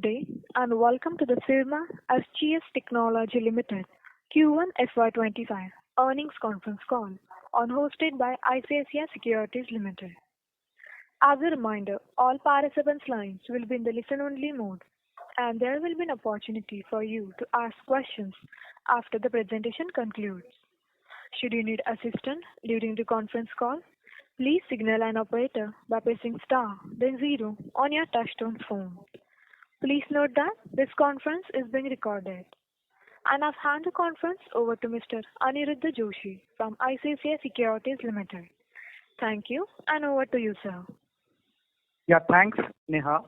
Good day, and welcome to the Syrma SGS Technology Limited Q1FY25 earnings conference call hosted by ICICI Securities Limited. As a reminder, all participants' lines will be in the listen-only mode, and there will be an opportunity for you to ask questions after the presentation concludes. Should you need assistance during the conference call, please signal an operator by pressing star then 0 on your touchtone phone. Please note that this conference is being recorded. And I've handed the conference over to Mr. Aniruddha Joshi from ICICI Securities Limited. Thank you, and over to you, sir. Yeah, thanks, Neha.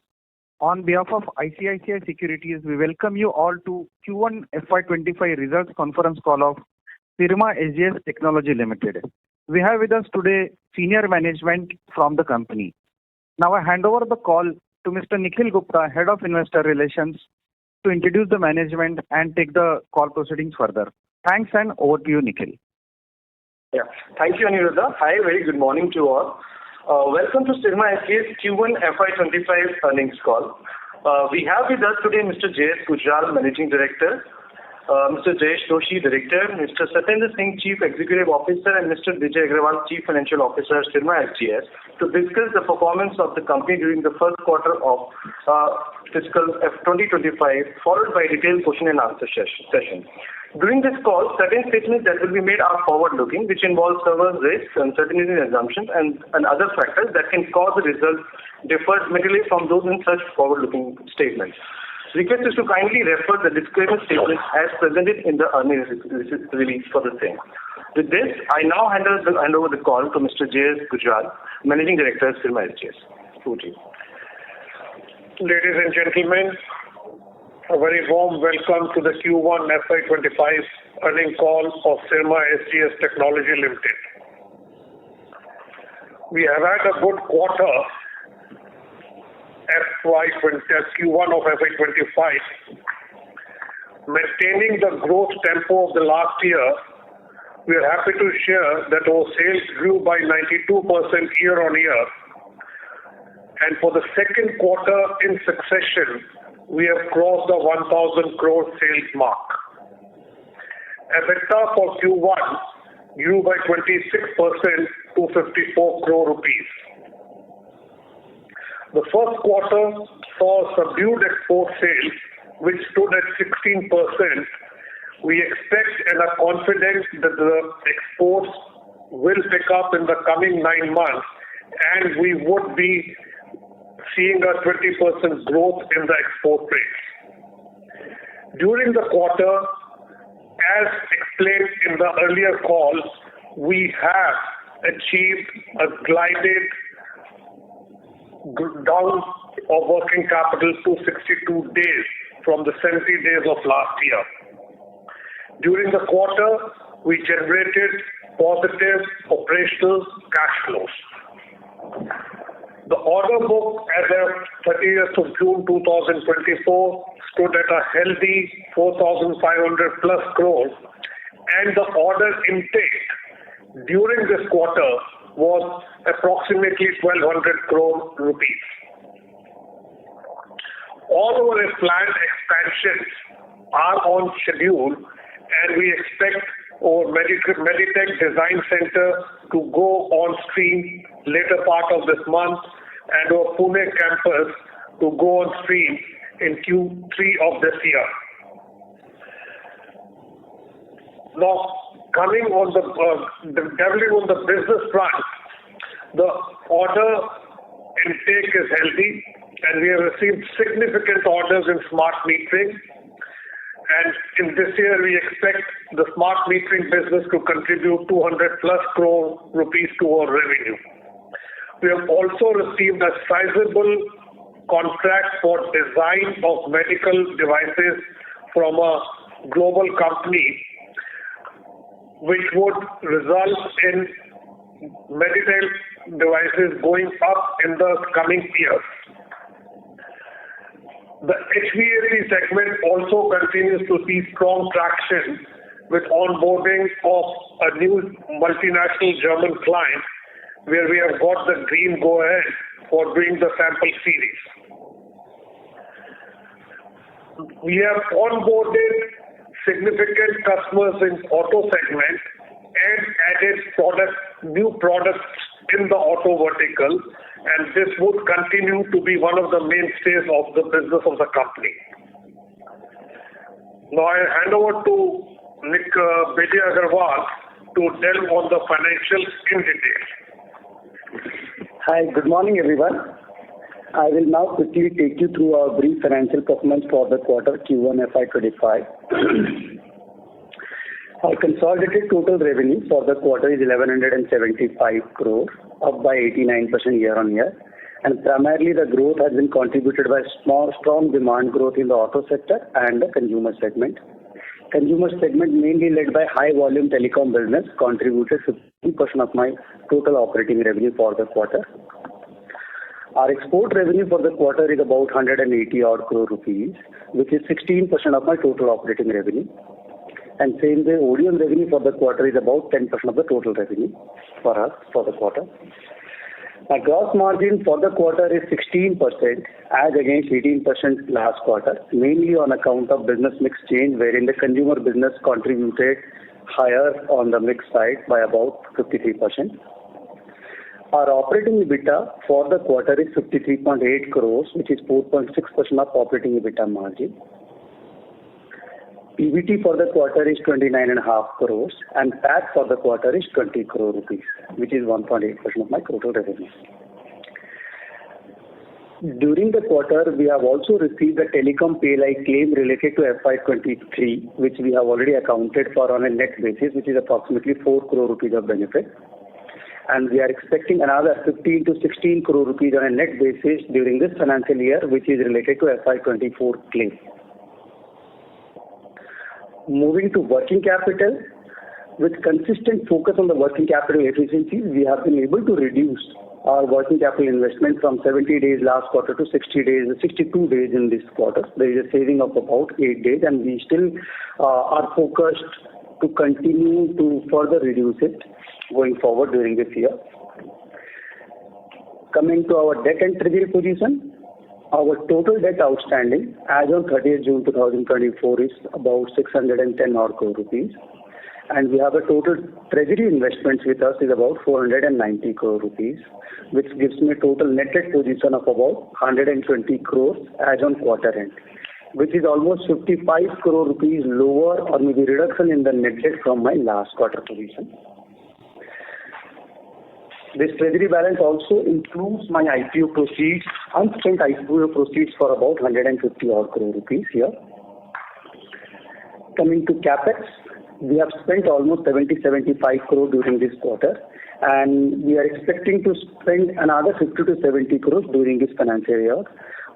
On behalf of ICICI Securities, we welcome you all to Q1 FY25 results conference call of Syrma SGS Technology Limited. We have with us today senior management from the company. Now I hand over the call to Mr. Nikhil Gupta, Head of Investor Relations, to introduce the management and take the call proceedings further. Thanks, and over to you, Nikhil. Yeah, thank you, Aniruddha. Hi, very good morning to all. Welcome to Syrma SGS Q1 FY25 earnings call. We have with us today Mr. JS Gujral, Managing Director, Mr. Jayesh Doshi, Director, Mr. Satyendra Singh, Chief Executive Officer, and Mr. Vijay Agrawal, Chief Financial Officer, Syrma SGS, to discuss the performance of the company during the first quarter of fiscal 2025, followed by a detailed question and answer session. During this call, certain statements that will be made are forward-looking, which involve several risks, uncertainties, and assumptions, and other factors that can cause the results differ materially from those in such forward-looking statements. Request is to kindly refer the disclaimer statement as presented in the earnings release for the same. With this, I now hand over the call to Mr. JS Gujral, Managing Director, Syrma SGS. Over to you. Ladies and gentlemen, a very warm welcome to the Q1 FY25 earnings call of Syrma SGS Technology Limited. We have had a good quarter, Q1 of FY25. Maintaining the growth tempo of the last year, we are happy to share that our sales grew by 92% year on year, and for the second quarter in succession, we have crossed the 1,000 crore sales mark. EBITDA for Q1 grew by 26% to 54 crore rupees. The first quarter saw subdued export sales, which stood at 16%. We expect and are confident that the exports will pick up in the coming 9 months, and we would be seeing a 20% growth in the export rates. During the quarter, as explained in the earlier calls, we have achieved a glided down of working capital to 62 days from the 70 days of last year. During the quarter, we generated positive operational cash flows. The order book as of 30th of June 2024 stood at a healthy 4,500 plus crores, and the order intake during this quarter was approximately 1,200 crore rupees. All our planned expansions are on schedule, and we expect our Meditech Design Center to go on stream later part of this month, and our Pune campus to go on stream in Q3 of this year. Now, coming on developing on the business front, the order intake is healthy, and we have received significant orders in smart metering. And in this year, we expect the smart metering business to contribute 200 plus crore rupees to our revenue. We have also received a sizable contract for design of medical devices from a global company, which would result in medical devices going up in the coming years. The HVAC segment also continues to see strong traction with onboarding of a new multinational German client, where we have got the green go-ahead for doing the sample series. we have onboarded significant customers in auto segment and added new products in the auto vertical, and this would continue to be one of the mainstays of the business of the company. Now I hand over to Nick Bedi Agarwal to delve on the financials in detail. Hi, good morning everyone. I will now quickly take you through our brief financial performance for the quarter Q1FY25. Our consolidated total revenue for the quarter is 1175 crore, up by 89% year-on-year, and primarily the growth has been contributed by strong demand growth in the auto sector and the consumer segment. Consumer segment mainly led by high volume telecom business contributed 50% of my total operating revenue for the quarter. Our export revenue for the quarter is about 180 odd crore rupees, which is 16% of my total operating revenue. And same way, ODM revenue for the quarter is about 10% of the total revenue for us for the quarter. Our gross margin for the quarter is 16% as against 18% last quarter, mainly on account of business mix change wherein the consumer business contributed higher on the mix side by about 53%. Our operating EBITDA for the quarter is 53.8 crores, which is 4.6% of operating EBITDA margin. PBT for the quarter is 29.5 crores and PAT for the quarter is 20 crore rupees, which is 1.8% of my total revenue. During the quarter, we have also received a telecom PLI claim related to FY23, which we have already accounted for on a net basis, which is approximately 4 crore rupees of benefit. And we are expecting another 15 to 16 crore rupees on a net basis during this financial year, which is related to FY24 claim. Moving to working capital, with consistent focus on the working capital efficiencies, we have been able to reduce our working capital investment from 70 days last quarter to 62 days in this quarter. There is a saving of about 8 days, and we still are focused to continue to further reduce it going forward during this year. Coming to our debt and treasury position, our total debt outstanding as on 30th June 2024 is about 610 odd crore rupees, and we have a total treasury investments with us is about 490 crore rupees, which gives me a total net debt position of about 120 crores as on quarter end, which is almost 55 crore rupees lower or maybe reduction in the net debt from my last quarter position. This treasury balance also includes my IPO proceeds, unspent IPO proceeds for about 150 odd crore rupees here. Coming to CapEx, we have spent almost 70-75 crore during this quarter, and we are expecting to spend another 50 to 70 crores during this financial year.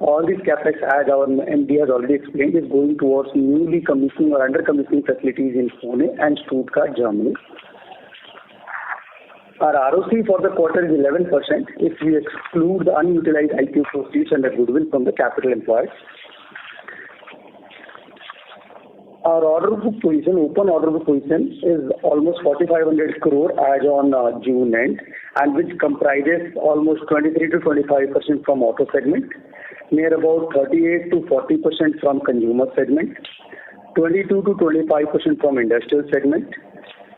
All this CapEx, as our MD has already explained, is going towards newly commissioning or under commissioning facilities in Pune and Stuttgart, Germany. Our ROC for the quarter is 11% if we exclude the unutilized IPO proceeds and the goodwill from the capital employed. Our order book position, open order book position, is almost 4,500 crore as on June end, and which comprises almost 23 to 25% from auto segment, near about 38 to 40% from consumer segment, 22 to 25% from industrial segment,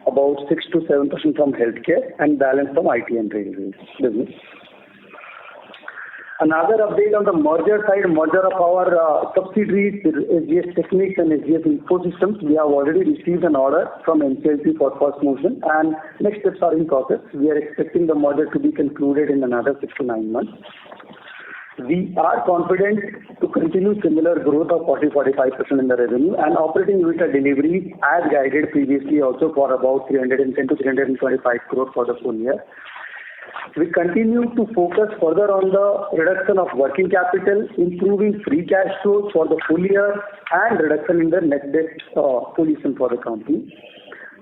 about 6 to 7% from healthcare, and balance from IT and railways business. Another update on the merger side, merger of our subsidiaries, SGS Techniques and SGS Infosystems. We have already received an order from NCLT for first motion, and next steps are in process. We are expecting the merger to be concluded in another 6 to 9 months. We are confident to continue similar growth of 40-45% in the revenue and operating EBITDA delivery as guided previously also for about 310 to 325 crore for the full year. We continue to focus further on the reduction of working capital, improving free cash flow for the full year, and reduction in the net debt position for the company.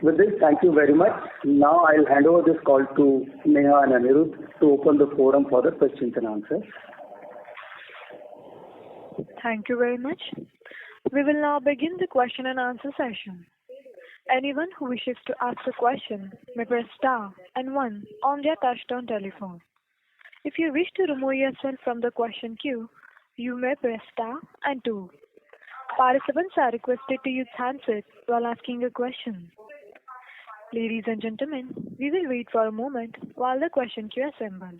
With this, thank you very much. Now I'll hand over this call to Neha and Anirudh to open the forum for the questions and answers. Thank you very much. We will now begin the question and answer session. Anyone who wishes to ask a question may press star and 1 on their touchtone telephone. If you wish to remove yourself from the question queue, you may press star and 2. Participants are requested to use handsets while asking a question. Ladies and gentlemen, we will wait for a moment while the question queue assembles.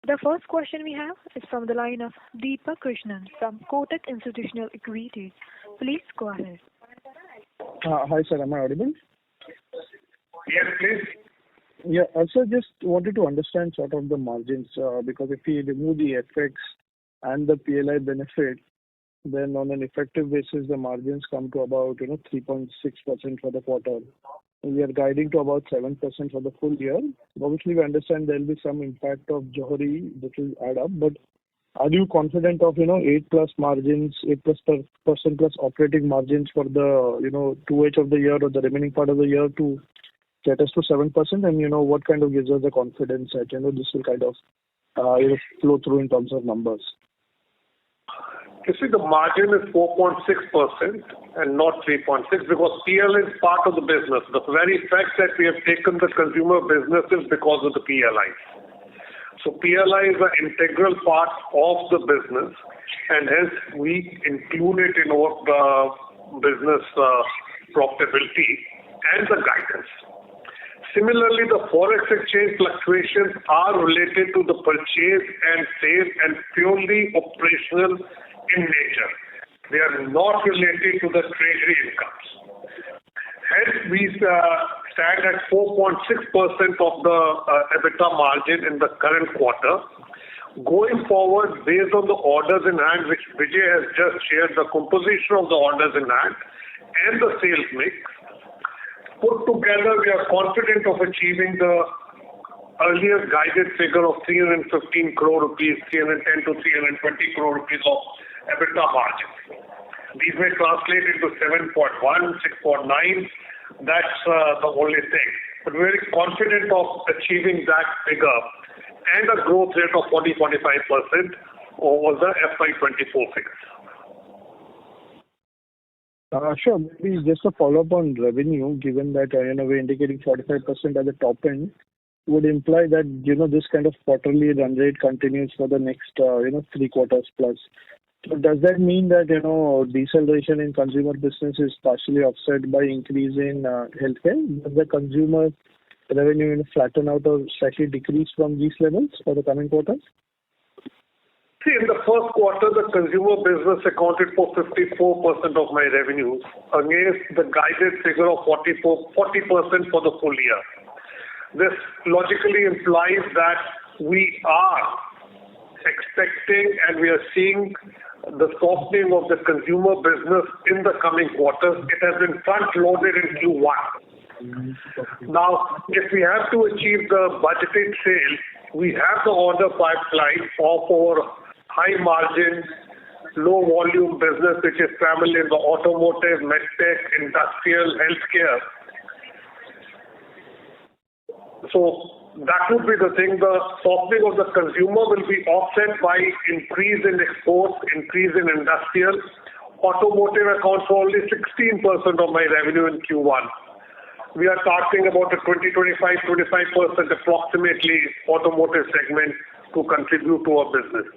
The first question we have is from the line of Deepak Krishnan from Kotak Institutional Equities. Please go ahead. Hi, sir. Am I audible? Yes, please. Yeah. Also, just wanted to understand sort of the margins because if we remove the FX and the PLI benefit, then on an effective basis, the margins come to about 3.6% for the quarter. We are guiding to about 7% for the full year. Obviously, we understand there will be some impact of Johari that will add up. But are you confident of 8 plus margins, 8 plus percent plus operating margins for the 2H of the year or the remaining part of the year to get us to 7%? And what kind of gives us the confidence that this will kind of flow through in terms of numbers? You see, the margin is 4.6% and not 3.6 because PLI is part of the business. The very fact that we have taken the consumer business is because of the PLI. So PLI is an integral part of the business, and hence we include it in our business profitability and the guidance. Similarly, the forex exchange fluctuations are related to the purchase and sale and purely operational in nature. They are not related to the treasury incomes. Hence, we stand at 4.6% of the EBITDA margin in the current quarter. Going forward, based on the orders in hand, which Vijay has just shared, the composition of the orders in hand and the sales mix, put together, we are confident of achieving the earlier guided figure of 315 crore rupees, 310 to 320 crore rupees of EBITDA margin. These may translate into 7.1, 6.9. That's the only thing. But we're very confident of achieving that figure and a growth rate of 40-45% over the FY24 figures. Sure. Maybe just a follow-up on revenue, given that we're indicating 45% at the top end, would imply that this kind of quarterly run rate continues for the next 3 quarters plus. So does that mean that deceleration in consumer business is partially offset by increase in healthcare? Does the consumer revenue flatten out or slightly decrease from these levels for the coming quarters? See, in the first quarter, the consumer business accounted for 54% of my revenues against the guided figure of 40% for the full year. This logically implies that we are expecting and we are seeing the softening of the consumer business in the coming quarters. It has been front-loaded in Q1. Now, if we have to achieve the budgeted sales, we have the order pipeline of our high-margin, low-volume business, which is primarily in the automotive, medtech, industrial, healthcare. So that would be the thing. The softening of the consumer will be offset by increase in exports, increase in industrial. Automotive accounts for only 16% of my revenue in Q1. We are targeting about a 25% approximately automotive segment to contribute to our business.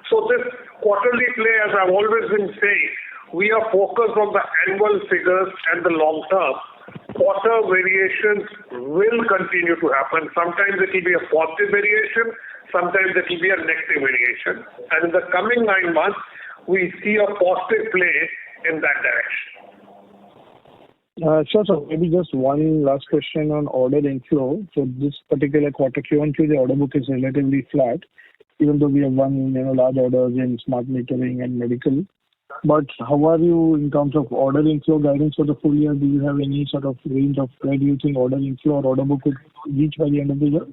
So this quarterly play, as I've always been saying, we are focused on the annual figures and the long term. Quarter variations will continue to happen. Sometimes it will be a positive variation, sometimes it will be a negative variation. And in the coming 9 months, we see a positive play in that direction. Sure, so maybe just one last question on order inflow. So this particular quarter, Q1Q, the order book is relatively flat, even though we have won large orders in smart metering and medical. But how are you in terms of order inflow guidance for the full year? Do you have any sort of range of where do you think order inflow or order book would reach by the end of the year?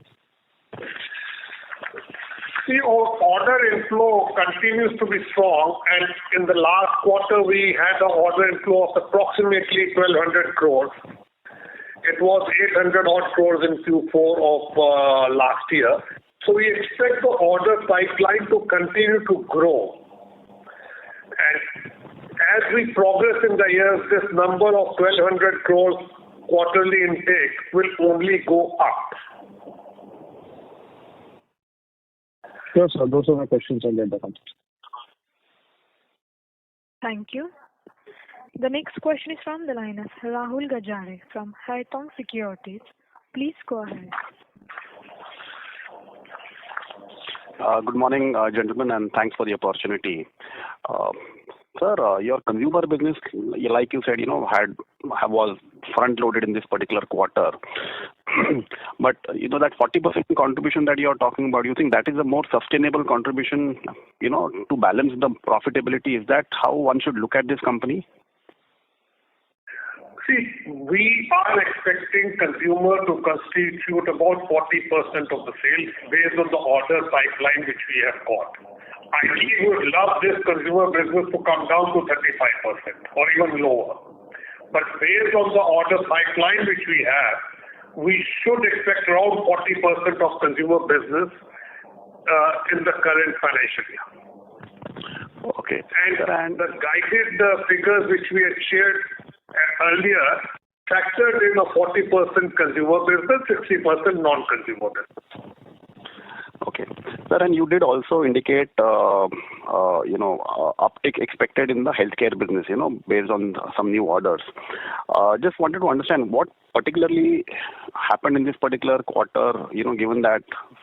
See, our order inflow continues to be strong, and in the last quarter, we had an order inflow of approximately 1,200 crores. It was 800 odd crores in Q4 of last year. So we expect the order pipeline to continue to grow. And as we progress in the years, this number of 1,200 crores quarterly intake will only go up. Sure, sir. Those are my questions on the context. Thank you. The next question is from the line of Rahul Gajare from Haitong Securities. Please go ahead. Good morning, gentlemen, and thanks for the opportunity. Sir, your consumer business, like you said, was front-loaded in this particular quarter. But, that 40% contribution that you are talking about, you think that is a more sustainable contribution, to balance the profitability? Is that how one should look at this company? See, we are expecting consumer to constitute about 40% of the sales based on the order pipeline which we have got. Ideally, we would love this consumer business to come down to 35% or even lower. But based on the order pipeline which we have, we should expect around 40% of consumer business in the current financial year. Okay. And the guided figures which we had shared earlier factored in a 40% consumer business, 60% non-consumer business. Okay. Sir, and you did also indicate, uptick expected in the healthcare business, based on some new orders. Just wanted to understand what particularly happened in this particular quarter, given that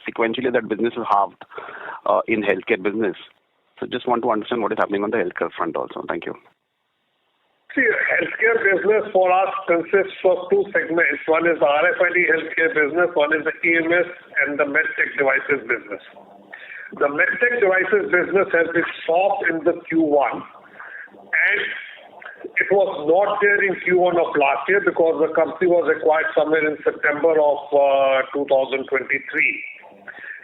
sequentially that business is halved in healthcare business. So just want to understand what is happening on the healthcare front also. Thank you. See, healthcare business for us consists of two segments. One is the RFID healthcare business, one is the EMS and the medtech devices business. The medtech devices business has been soft in the Q1, and it was not there in Q1 of last year because the company was acquired somewhere in September of 2023.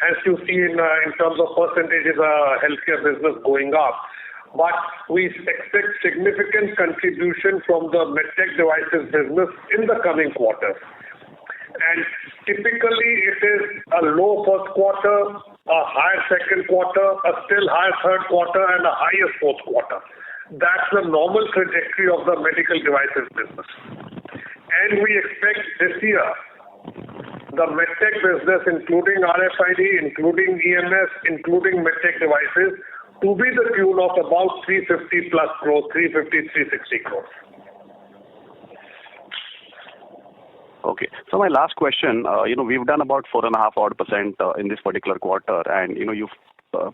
As you see in terms of percentages, healthcare business going up. But we expect significant contribution from the medtech devices business in the coming quarters. And typically it is a low first quarter, a higher second quarter, a still higher third quarter, and a higher fourth quarter. That's the normal trajectory of the medical devices business. And we expect this year the medtech business, including RFID, including EMS, including medtech devices, to be the tune of about 350 plus crores, 360 crores. Okay. So my last question, we've done about 4.5% in this particular quarter, and you've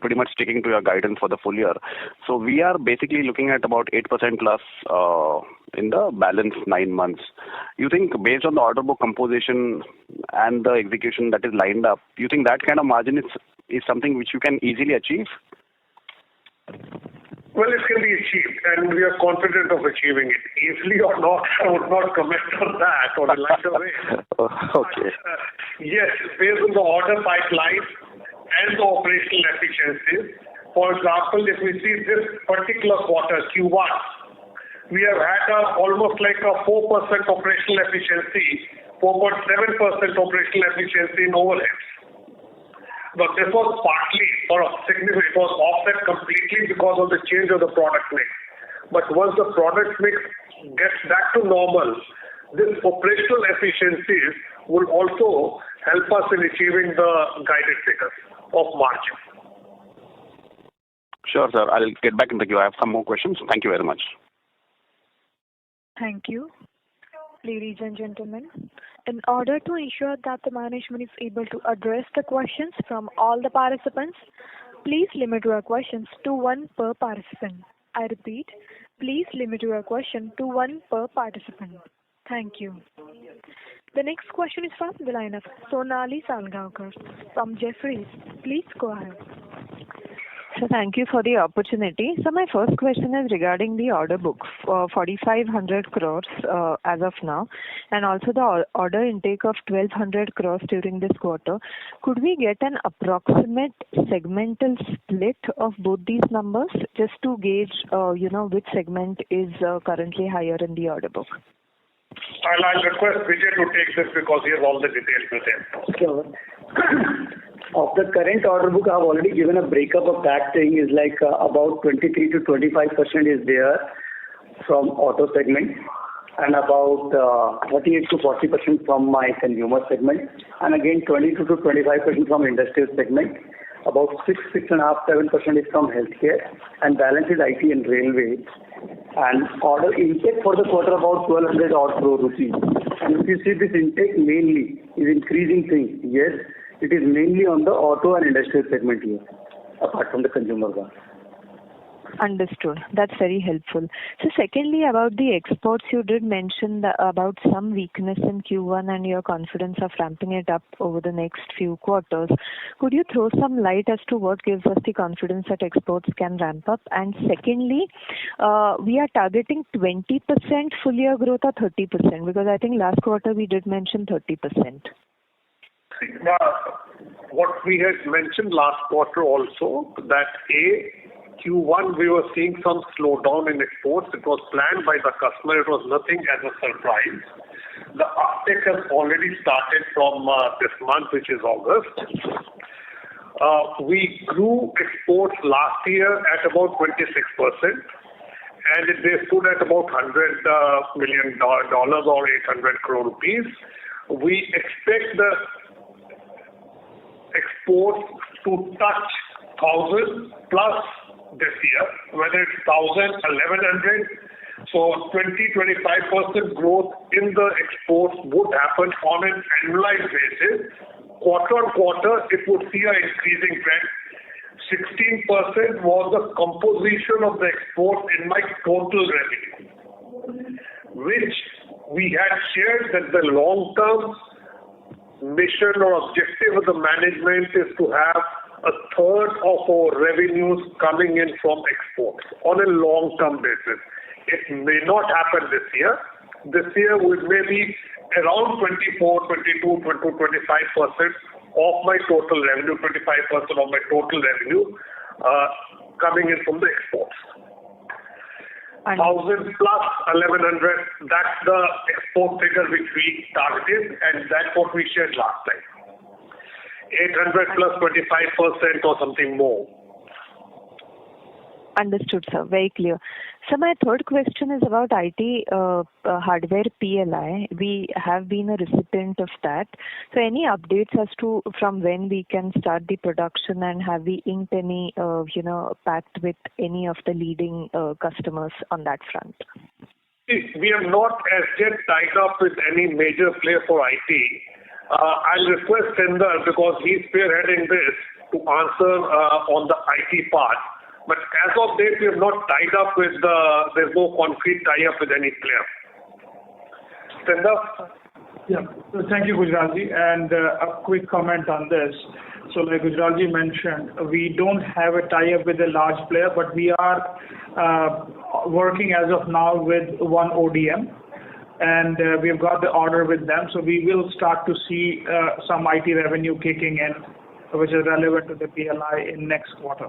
pretty much sticking to your guidance for the full year. So we are basically looking at about 8% plus in the balance 9 months. You think based on the order book composition and the execution that is lined up, you think that kind of margin is something which you can easily achieve? Well, it can be achieved, and we are confident of achieving it. Easily or not, I would not comment on that or in light of it. Okay. Yes, based on the order pipeline and the operational efficiencies. For example, if we see this particular quarter, Q1, we have had almost like a 4% operational efficiency, 4.7% operational efficiency in overheads. But this was partly or significant, it was offset completely because of the change of the product mix. But once the product mix gets back to normal, this operational efficiencies will also help us in achieving the guided figures of margin. Sure, sir. I'll get back in the queue. I have some more questions. Thank you very much. Thank you. Ladies and gentlemen, in order to ensure that the management is able to address the questions from all the participants, please limit your questions to one per participant. I repeat, please limit your question to one per participant. Thank you. The next question is from the line of Sonali Salgaonkar from Jefferies. Please go ahead. So thank you for the opportunity. So my first question is regarding the order book, 4,500 crores as of now, and also the order intake of 1,200 crores during this quarter. Could we get an approximate segmental split of both these numbers just to gauge, which segment is currently higher in the order book? I'll request Vijay to take this because he has all the details with him. Sure. Of the current order book, I've already given a breakup of that thing is like about 23 to 25% is there from auto segment and about 38 to 40% from my consumer segment and again 22 to 25% from industrial segment. About 6.5%, 7% is from healthcare, and balance is IT and railway. And order intake for the quarter about 1,200 odd crore rupees. And if you see this intake mainly is increasing thing. Yes, it is mainly on the auto and industrial segment here, apart from the consumer one. Understood. That's very helpful. So secondly, about the exports, you did mention about some weakness in Q1 and your confidence of ramping it up over the next few quarters. Could you throw some light as to what gives us the confidence that exports can ramp up? And secondly, we are targeting 20% full year growth or 30%? Because I think last quarter we did mention 30%. What we had mentioned last quarter also, that Q1 we were seeing some slowdown in exports. It was planned by the customer. It was nothing as a surprise. The uptick has already started from this month, which is August. We grew exports last year at about 26%, and they stood at about $100 million or 800 crore rupees. We expect the exports to touch 1,000 plus this year, whether it's 1,000, 1,100. So 20-25% growth in the exports would happen on an annualized basis. Quarter on quarter, it would see an increasing trend. 16% was the composition of the export in my total revenue, which we had shared that the long-term mission or objective of the management is to have a third of our revenues coming in from exports on a long-term basis. It may not happen this year. This year we may be around 24, 22, 25% of my total revenue, 25% of my total revenue coming in from the exports. 1,000 plus 1,100, that's the export figure which we targeted, and that's what we shared last time. 800 plus 25% or something more. Understood, sir. Very clear. So my third question is about IT hardware PLI. We have been a recipient of that. So any updates as to from when we can start the production, and have we inked any, pact with any of the leading customers on that front? We have not as yet tied up with any major player for IT. I'll request Sundar, because he's spearheading this, to answer on the IT part. But as of date, we have not tied up with there's no concrete tie-up with any player. Sundar? Yeah. So thank you, Gujralji. And a quick comment on this. So like Gujralji mentioned, we don't have a tie-up with a large player, but we are working as of now with one ODM. And we've got the order with them, so we will start to see some IT revenue kicking in, which is relevant to the PLI in next quarter.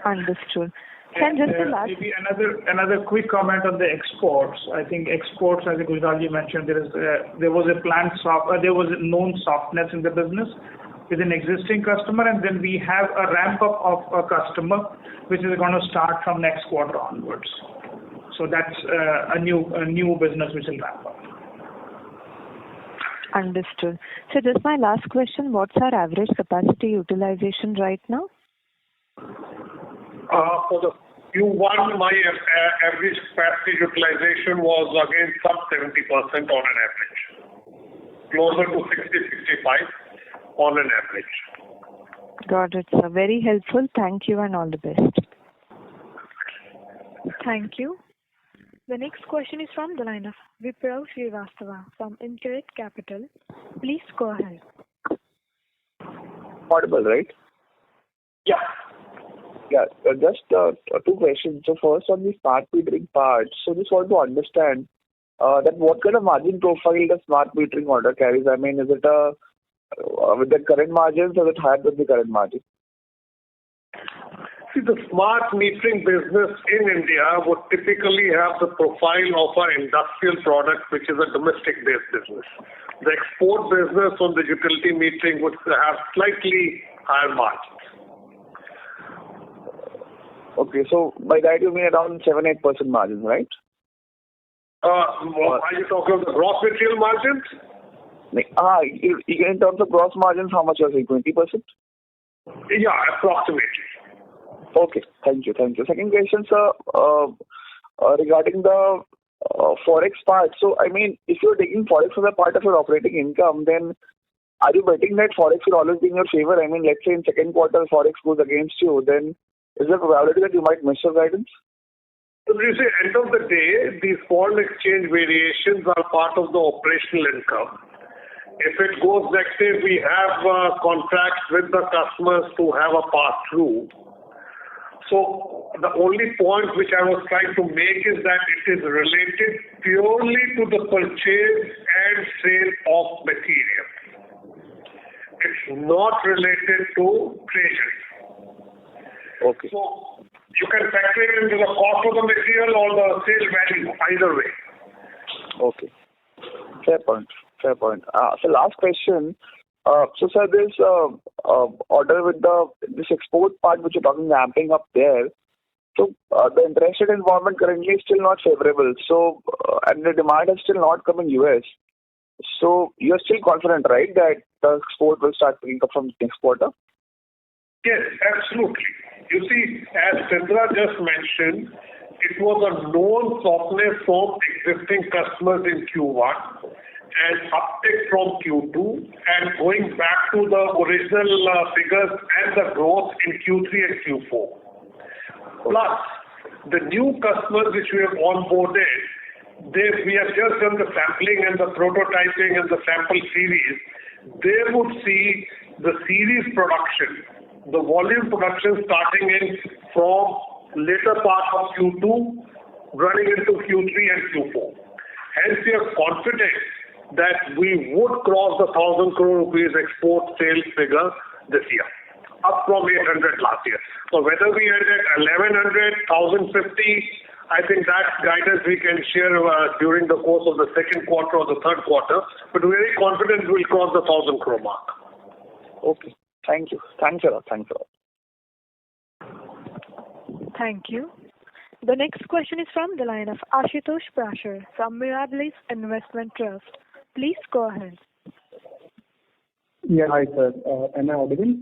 Understood. And just the last... Maybe another quick comment on the exports. I think exports, as Gujralji mentioned, there was a known softness in the business with an existing customer, and then we have a ramp up of a customer, which is going to start from next quarter onwards. So that's a new business which will ramp up. Understood. So just my last question, what's our average capacity utilization right now? For the Q1, my average capacity utilization was again sub 70% on an average. Closer to 60-65 on an average. Got it, sir. Very helpful. Thank you and all the best. Thank you. The next question is from the line of Vipraw Srivastava from InCred Capital. Please go ahead. Audible, right? Yeah. Yeah, just two questions. So first on the smart metering part, so just want to understand that what kind of margin profile the smart metering order carries? I mean, is it with the current margins or is it higher than the current margin? See, the smart metering business in India would typically have the profile of an industrial product, which is a domestic-based business. The export business on the utility metering would have slightly higher margins. Okay, so by that you mean around 7-8% margins, right? Are you talking of the gross material margins? In terms of gross margins, how much are you saying? 20%? Yeah, approximately. Okay. Thank you. Second question, sir, regarding the Forex part. So, I mean, if you're taking Forex as a part of your operating income, then are you betting that Forex will always be in your favor? I mean, let's say in second quarter, Forex goes against you, then is there a probability that you might miss your guidance? So you see, end of the day, these foreign exchange variations are part of the operational income. If it goes negative, we have contracts with the customers to have a pass-through. So the only point which I was trying to make is that it is related purely to the purchase and sale of material. It's not related to treasury. Okay. So you can factor it into the cost of the material or the sale value, either way. Okay. Fair point. So last question. So sir, this order with this export part which you're talking ramping up there. So the interest rate environment currently is still not favorable. So and the demand has still not come in US. So you're still confident, right, that the export will start picking up from next quarter? Yes, absolutely. You see, as Chandra just mentioned, it was a known softness from existing customers in Q1 and uptick from Q2 and going back to the original figures and the growth in Q3 and Q4. Plus, the new customers which we have onboarded, we have just done the sampling and the prototyping and the sample series. They would see the series production, the volume production starting in from later part of Q2 running into Q3 and Q4. Hence, we are confident that we would cross the 1,000 crore rupees export sales figure this year, up from 800 last year. So whether we end at 1,100, 1,050, I think that guidance we can share during the course of the second quarter or the third quarter, but we're very confident we'll cross the 1,000 crore mark. Okay. Thank you. Thanks a lot. Thank you. The next question is from the line of Ashutosh Prashar from Mirabilis Investment Trust. Please go ahead. Yeah, hi sir. Am I audible?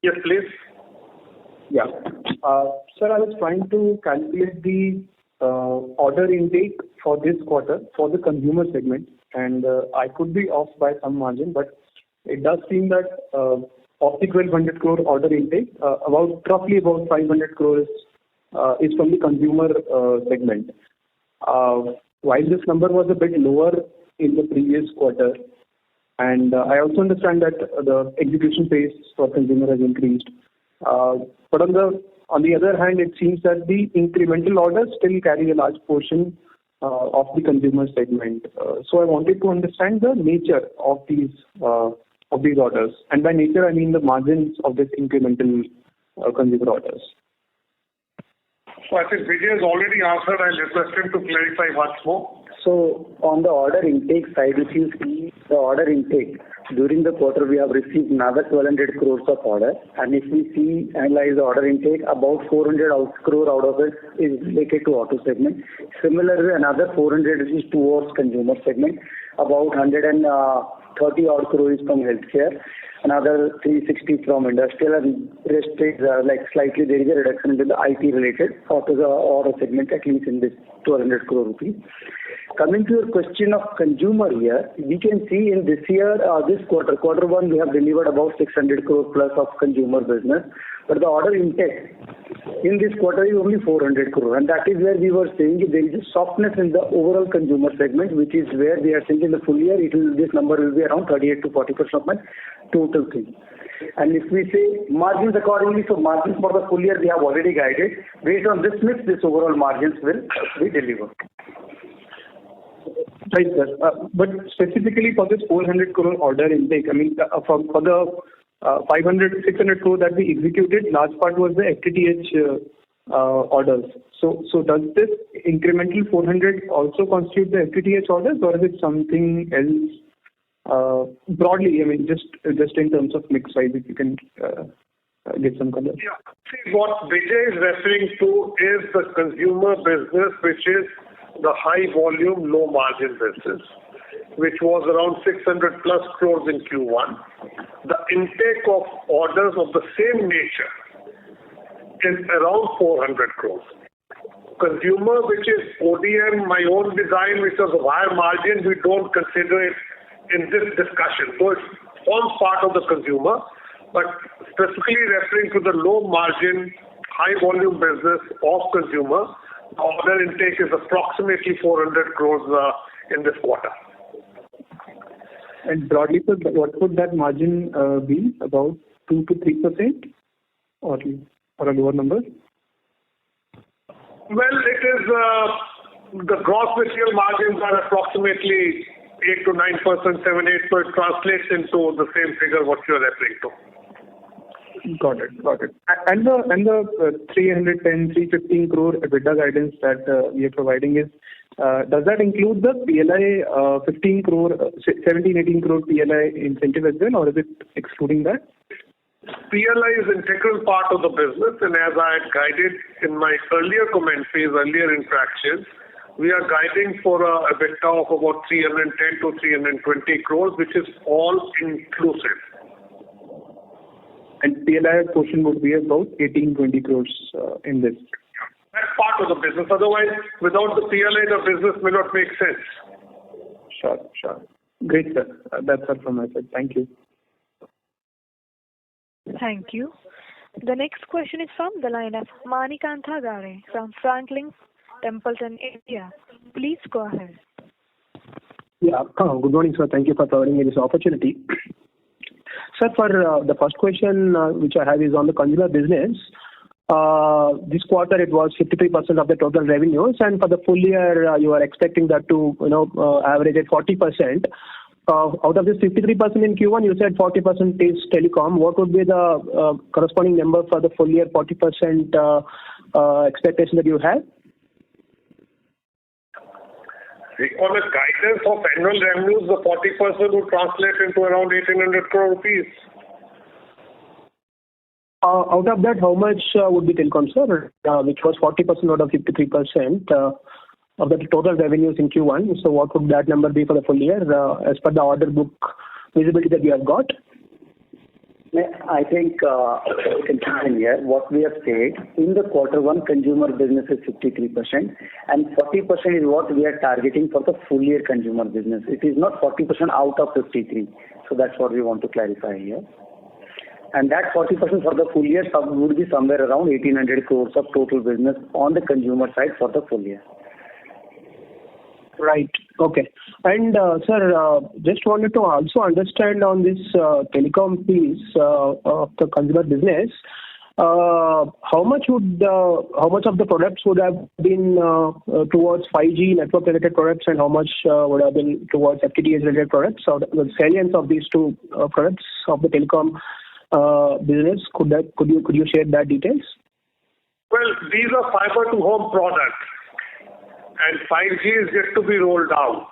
Yes, please. Yeah. Sir, I was trying to calculate the order intake for this quarter for the consumer segment, and I could be off by some margin, but it does seem that of the 1,200 crore order intake, roughly about 500 crores is from the consumer segment. While this number was a bit lower in the previous quarter, and I also understand that the execution pace for consumer has increased. But on the other hand, it seems that the incremental orders still carry a large portion of the consumer segment. So I wanted to understand the nature of these orders, and by nature I mean the margins of this incremental consumer orders. So I think Vijay has already answered. I'll request him to clarify once more. So on the order intake side, if you see the order intake, during the quarter we have received another 1,200 crores of order, and if we analyze the order intake, about 400 crore out of it is related to auto segment. Similarly, another 400 is towards consumer segment. About 130 odd crore is from healthcare, another 360 from industrial, and rest is slightly there is a reduction in the IT related auto segment, at least in this 1,200 crore rupees. Coming to your question of consumer here, we can see in this year, this quarter one, we have delivered about 600 crore plus of consumer business. But the order intake in this quarter is only 400 crore. And that is where we were saying there is a softness in the overall consumer segment, which is where we are saying in the full year, this number will be around 38 to 40% of my total thing. And if we say margins accordingly, so margins for the full year we have already guided. Based on this mix, this overall margins will be delivered. Right, sir. But specifically for this 400 crore order intake, I mean, for the 600 crore that we executed, large part was the FTTH orders. So does this incremental 400 also constitute the FTTH orders, or is it something else? Broadly, I mean, just in terms of mix size, if you can give some color. Yeah. See, what Vijay is referring to is the consumer business, which is the high volume, low margin business. which was around 600 plus crores in Q1. The intake of orders of the same nature is around 400 crores. Consumer, which is ODM, my own design, which is a higher margin, we don't consider it in this discussion. So it forms part of the consumer, but specifically referring to the low margin, high volume business of consumer, order intake is approximately 400 crores in this quarter. And broadly, sir, what would that margin be? About 2 to 3% or a lower number? Well, it is the gross material margins are approximately 8 to 9%, 7, 8, so it translates into the same figure what you are referring to. Got it. And the 310, 315 crore EBITDA guidance that we are providing is, does that include the PLI 15 crore, 17, 18 crore PLI incentive as well, or is it excluding that? PLI is an integral part of the business, and as I had guided in my earlier commentaries, earlier interactions, we are guiding for a EBITDA of about 310 to 320 crores, which is all inclusive. And PLI portion would be about 18-20 crores in this. That's part of the business. Otherwise, without the PLI, the business may not make sense. Sure. Great, sir. That's all from my side. Thank you. Thank you. The next question is from the line of Manikantha Gare from Franklin Templeton, India. Please go ahead. Yeah. Good morning, sir. Thank you for providing me this opportunity. Sir, for the first question which I have is on the consumer business. This quarter it was 53% of the total revenues, and for the full year you are expecting that to average at 40%. Out of this 53% in Q1, you said 40% is telecom. What would be the corresponding number for the full year 40% expectation that you have? On a guidance of annual revenues, the 40% would translate into around 1,800 crore rupees. Out of that, how much would be telecom, sir? Which was 40% out of 53% of the total revenues in Q1. So what would that number be for the full year as per the order book visibility that you have got? I think continuing here, what we have said, in the quarter one, consumer business is 53%, and 40% is what we are targeting for the full year consumer business. It is not 40% out of 53. So that's what we want to clarify here. And that 40% for the full year would be somewhere around 1,800 crores of total business on the consumer side for the full year. Right. Okay. And sir, just wanted to also understand on this telecom piece of the consumer business. How much of the products would have been towards 5G network related products, and how much would have been towards FTTH related products? So the salience of these two products of the telecom business, could you share that details? Well, these are fiber to home products, and 5G is yet to be rolled out.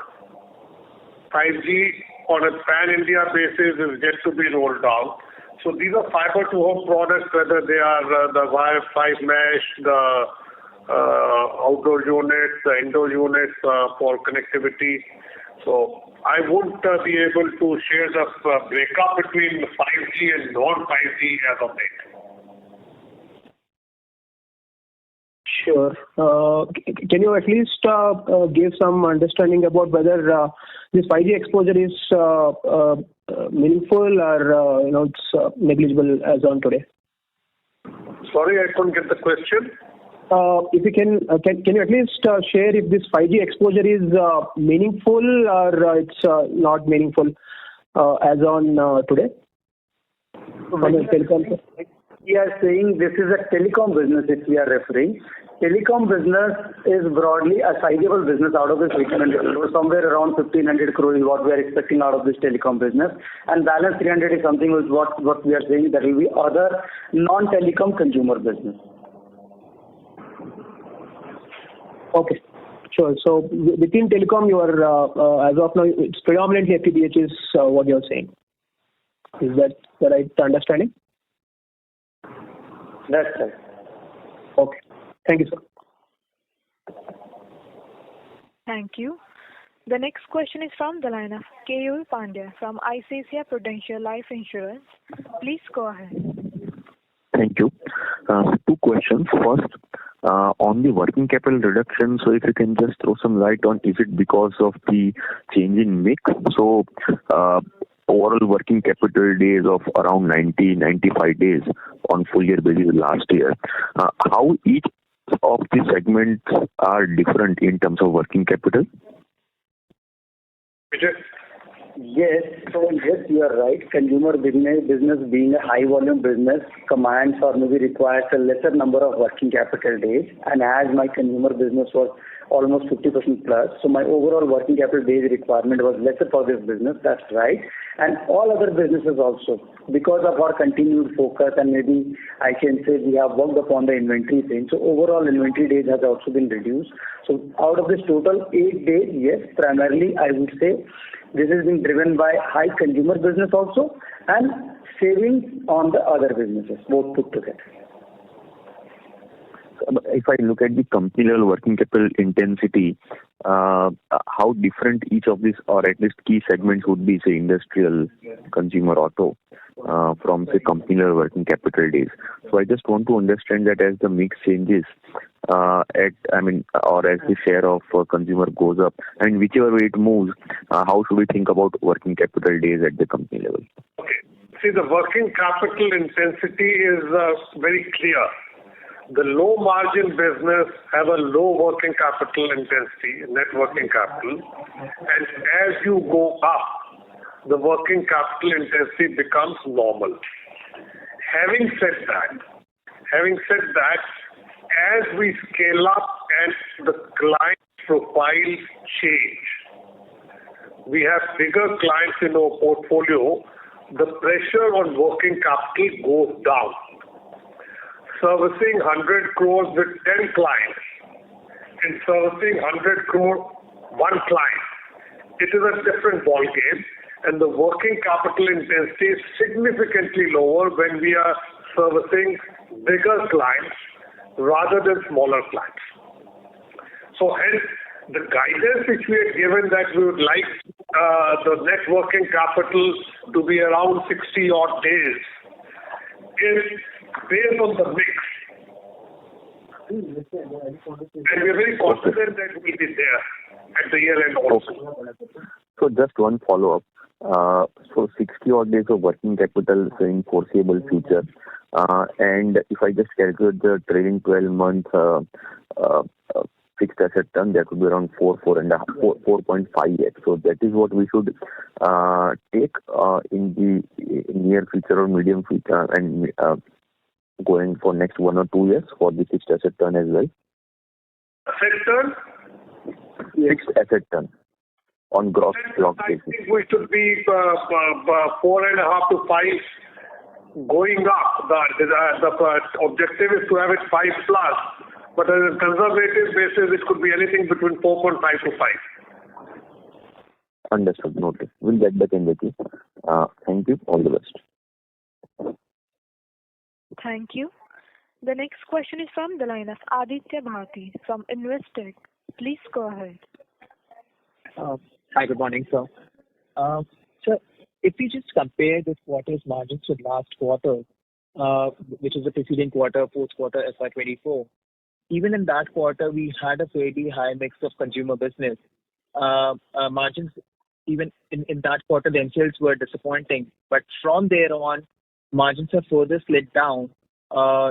5G on a pan-India basis is yet to be rolled out. So these are fiber to home products, whether they are the wire 5 mesh, the outdoor units, the indoor units for connectivity. So I won't be able to share the breakup between 5G and non-5G as of date. Sure. Can you at least give some understanding about whether this 5G exposure is meaningful or it's negligible as on today? Sorry, I couldn't get the question. If you can you at least share if this 5G exposure is meaningful or it's not meaningful as on today? We are saying this is a telecom business which we are referring. Telecom business is broadly a sizable business out of this 1,800 crores. Somewhere around 1,500 crores is what we are expecting out of this telecom business. And balance 300 is something is what we are saying that will be other non-telecom consumer business. Okay. Sure. So within telecom, you are, as of now, it's predominantly FTTH is what you're saying. Is that the right understanding? That's right. Okay. Thank you, sir. Thank you. The next question is from the line of Keyur Pandya from ICICI Prudential Life Insurance. Please go ahead. Thank you. Two questions. First, on the working capital reduction, so if you can just throw some light on, is it because of the change in mix? So, overall working capital days of around 95 days on full year basis last year. How each of the segments are different in terms of working capital? Yes, you are right. Consumer business being a high volume business commands or maybe requires a lesser number of working capital days. And as my consumer business was almost 50% plus, so my overall working capital days requirement was lesser for this business. That's right. And all other businesses also, because of our continued focus, and maybe I can say we have worked upon the inventory thing. So overall inventory days has also been reduced. So out of this total 8 days, yes, primarily I would say this is being driven by high consumer business also and savings on the other businesses, both put together. If I look at the company level working capital intensity, how different each of these, or at least key segments, would be, say, industrial, consumer, auto, from, say, company level working capital days. So I just want to understand that as the mix changes, or as the share of consumer goes up, and whichever way it moves, how should we think about working capital days at the company level? Okay. See, the working capital intensity is very clear. The low margin business have a low working capital intensity, net working capital, and as you go up, the working capital intensity becomes normal. Having said that, as we scale up and the client profiles change, we have bigger clients in our portfolio, the pressure on working capital goes down. Servicing 100 crores with 10 clients and servicing 100 crore one client, it is a different ball game, and the working capital intensity is significantly lower when we are servicing bigger clients rather than smaller clients. So hence, the guidance which we had given that we would like the net working capital to be around 60 odd days is based on the mix. And we are very confident that we will be there at the year end also. Okay. So just one follow-up. So 60 odd days of working capital in foreseeable future. And if I just calculate the trailing 12 month fixed asset turn, that would be around 4.5x. So that is what we should take in the near future or medium future, and going for next 1 or 2 years for the fixed asset turn as well. Asset turn? Fixed asset turn on gross block basis. I think we should be 4.5 to 5 going up. The objective is to have it 5 plus. But on a conservative basis, it could be anything between 4.5 to 5. Understood. Noted. We'll get back in with you. Thank you. All the best. Thank you. The next question is from the line of Aditya Bharti from Investec. Please go ahead. Hi, good morning, sir. Sir, if we just compare this quarter's margins with last quarter, which is the preceding quarter, fourth quarter FY24, even in that quarter, we had a fairly high mix of consumer business. Margins, even in that quarter, themselves were disappointing. But from there on, margins have further slid down,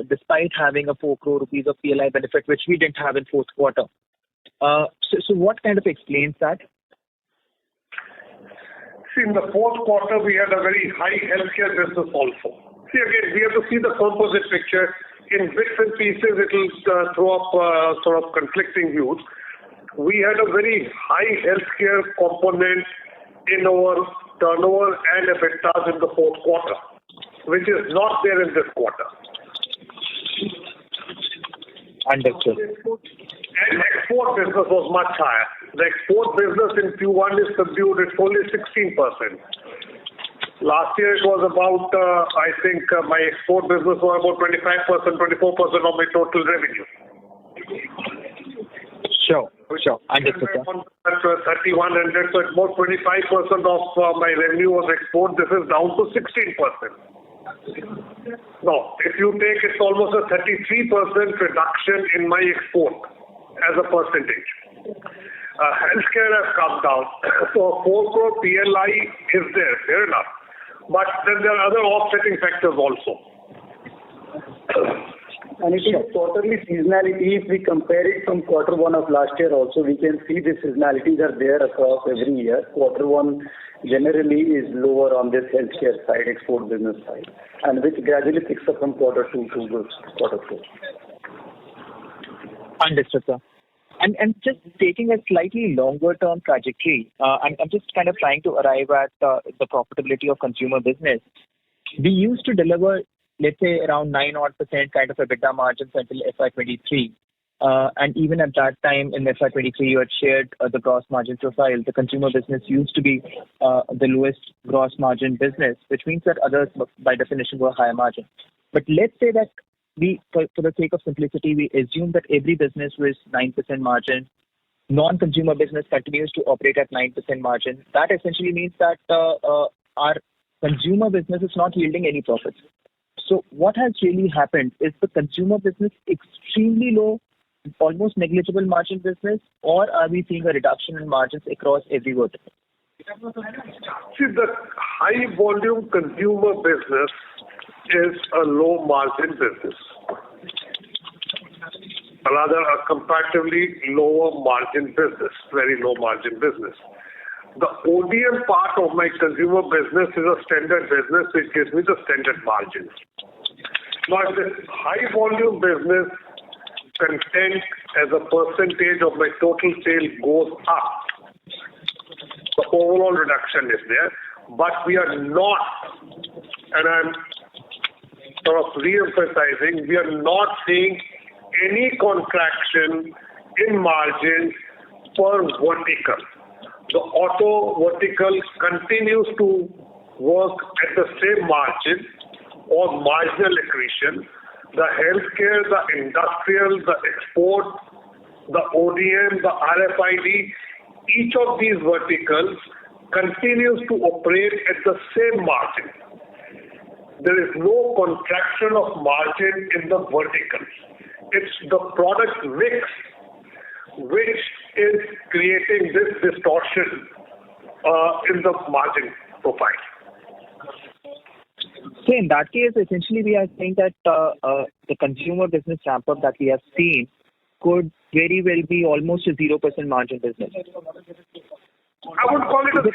despite having a 4 crore rupees of PLI benefit, which we didn't have in fourth quarter. So what kind of explains that? See, in the fourth quarter, we had a very high healthcare business also. See, again, we have to see the composite picture. In bits and pieces, it will throw up sort of conflicting views. We had a very high healthcare component in our turnover and EBITDA in the fourth quarter, which is not there in this quarter. Understood. And export business was much higher. The export business in Q1 is subdued. It's only 16%. Last year it was about, I think my export business was about 25%, 24% of my total revenue. Sure. Sure. Understood, sir. At 3,100, so it's about 25% of my revenue was export. This is down to 16%. Now, if you take, it's almost a 33% reduction in my export as a percentage. Healthcare has come down. So 4 crore PLI is there, fair enough. But then there are other offsetting factors also. And it is quarterly seasonality. If we compare it from quarter one of last year also, we can see the seasonalities are there across every year. Quarter one generally is lower on this healthcare side, export business side, and which gradually picks up from quarter two to quarter four. Understood, sir. And just taking a slightly longer term trajectory, I'm just kind of trying to arrive at the profitability of consumer business. We used to deliver, let's say, around 9% kind of EBITDA margins until FY23. And even at that time in FY23, you had shared the gross margin profile. The consumer business used to be the lowest gross margin business, which means that others, by definition, were higher margin. But let's say that we, for the sake of simplicity, we assume that every business was 9% margin. Non-consumer business continues to operate at 9% margin. That essentially means that our consumer business is not yielding any profits. So what has really happened? Is the consumer business extremely low, almost negligible margin business, or are we seeing a reduction in margins across every vertical? See, the high volume consumer business is a low margin business. Rather, a comparatively lower margin business, very low margin business. The ODM part of my consumer business is a standard business which gives me the standard margins. Now, if this high volume business content as a percentage of my total sale goes up, the overall reduction is there, but we are not, and I'm sort of re-emphasizing, we are not seeing any contraction in margins per vertical. The auto vertical continues to work at the same margin or marginal accretion. The healthcare, the industrial, the export, the ODM, the RFID, each of these verticals continues to operate at the same margin. There is no contraction of margin in the verticals. It's the product mix which is creating this distortion in the margin profile. So in that case, essentially we are saying that the consumer business ramp up that we have seen could very well be almost a 0% margin business. I would call it a 0%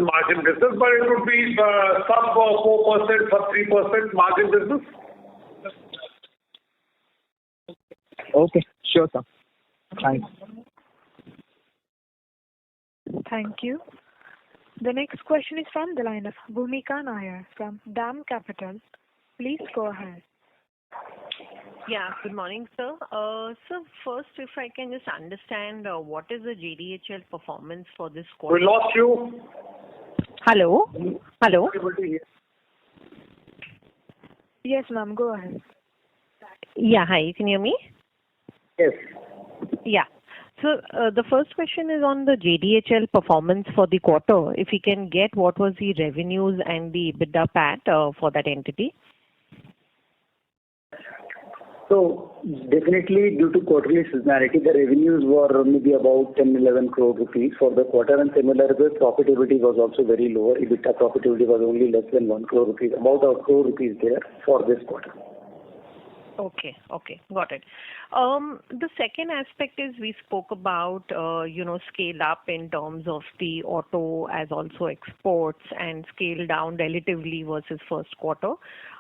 margin business, but it would be sub 4%, sub 3% margin business. Okay, sure, sir. Thanks. Thank you. The next question is from the line of Bhumika Nair from DAM Capital. Please go ahead. Yeah, good morning, sir. So first, if I can just understand what is the JDHL performance for this quarter? We lost you. Hello? Hello? Yes, ma'am, go ahead. Yeah, hi, you can hear me? Yes. Yeah. So the first question is on the JDHL performance for the quarter. If we can get what was the revenues and the EBITDA PAT for that entity? So definitely due to quarterly seasonality, the revenues were maybe about 10-11 crore rupees for the quarter, and similarly profitability was also very low. EBITDA profitability was only less than 1 crore rupees, about 1 crore rupees there for this quarter. Okay, got it. The second aspect is we spoke about, scale up in terms of the auto as also exports and scale down relatively versus first quarter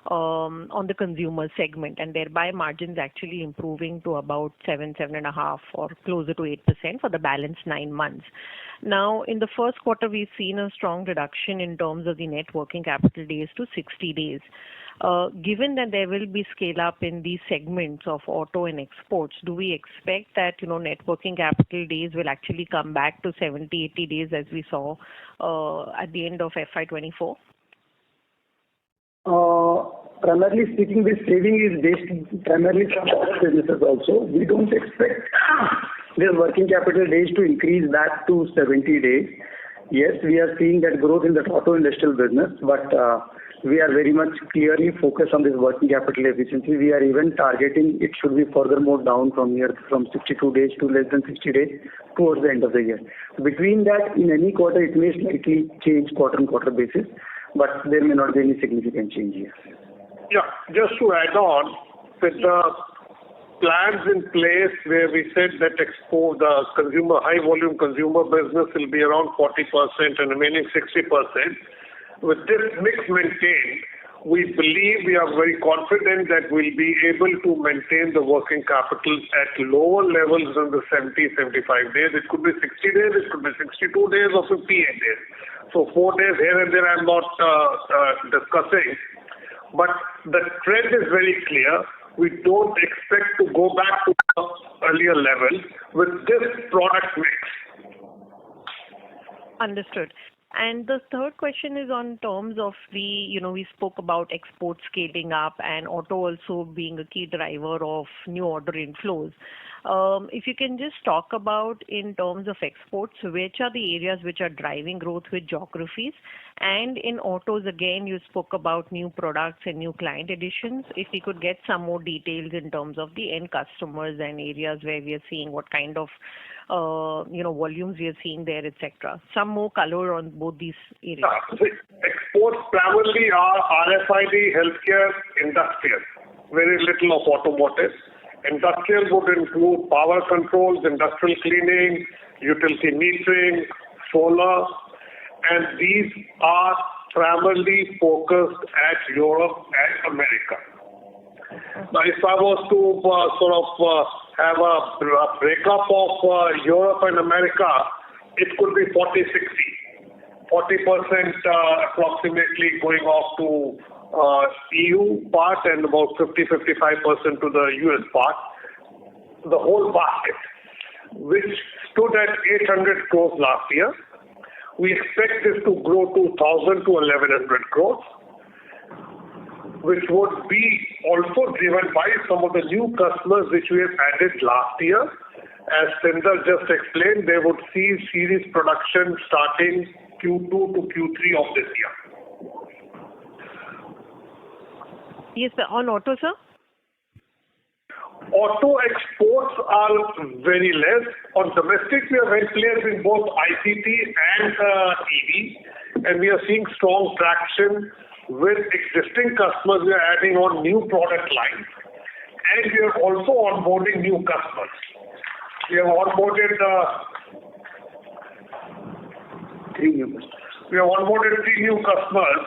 on the consumer segment, and thereby margins actually improving to about 7.5 or closer to 8% for the balance 9 months. Now, in the first quarter, we've seen a strong reduction in terms of the net working capital days to 60 days. Given that there will be scale up in these segments of auto and exports, do we expect that net working capital days will actually come back to 70, 80 days as we saw at the end of FY24? Primarily speaking, this saving is based primarily from other businesses also. We don't expect this working capital days to increase back to 70 days. Yes, we are seeing that growth in the auto industrial business, but we are very much clearly focused on this working capital efficiency. We are even targeting it should be furthermore down from here from 62 days to less than 60 days towards the end of the year. Between that, in any quarter, it may slightly change quarter-on-quarter basis, but there may not be any significant change here. Yeah, just to add on, with the plans in place where we said that the high volume consumer business will be around 40% and remaining 60%. With this mix maintained, we believe we are very confident that we'll be able to maintain the working capital at lower levels than the 70-75 days. It could be 60 days, it could be 62 days or 58 days. So 4 days here and there I'm not discussing. But the trend is very clear. We don't expect to go back to the earlier levels with this product mix. Understood. And the third question is on terms of we spoke about export scaling up and auto also being a key driver of new order inflows. If you can just talk about in terms of exports, which are the areas which are driving growth with geographies? And in autos, again, you spoke about new products and new client additions. If we could get some more details in terms of the end customers and areas where we are seeing what kind of volumes we are seeing there, etc. Some more color on both these areas. Exports primarily are RFID, healthcare, industrial. Very little of automotive. Industrial would include power controls, industrial cleaning, utility metering, solar, and these are primarily focused at Europe and America. Now, if I was to have a breakup of Europe and America, it could be 40-60. 40% approximately going off to EU part and about 50-55% to the US part. The whole basket, which stood at 800 crores last year, we expect this to grow to 1,000 to 1,100 crores, which would be also driven by some of the new customers which we have added last year. As Sindar just explained, they would see series production starting Q2 to Q3 of this year. Yes, sir. On auto, sir? Auto exports are very less. On domestic, we are very players in both ICT and EV, and we are seeing strong traction with existing customers. We are adding on new product lines, and we are also onboarding new customers. We have onboarded three new customers,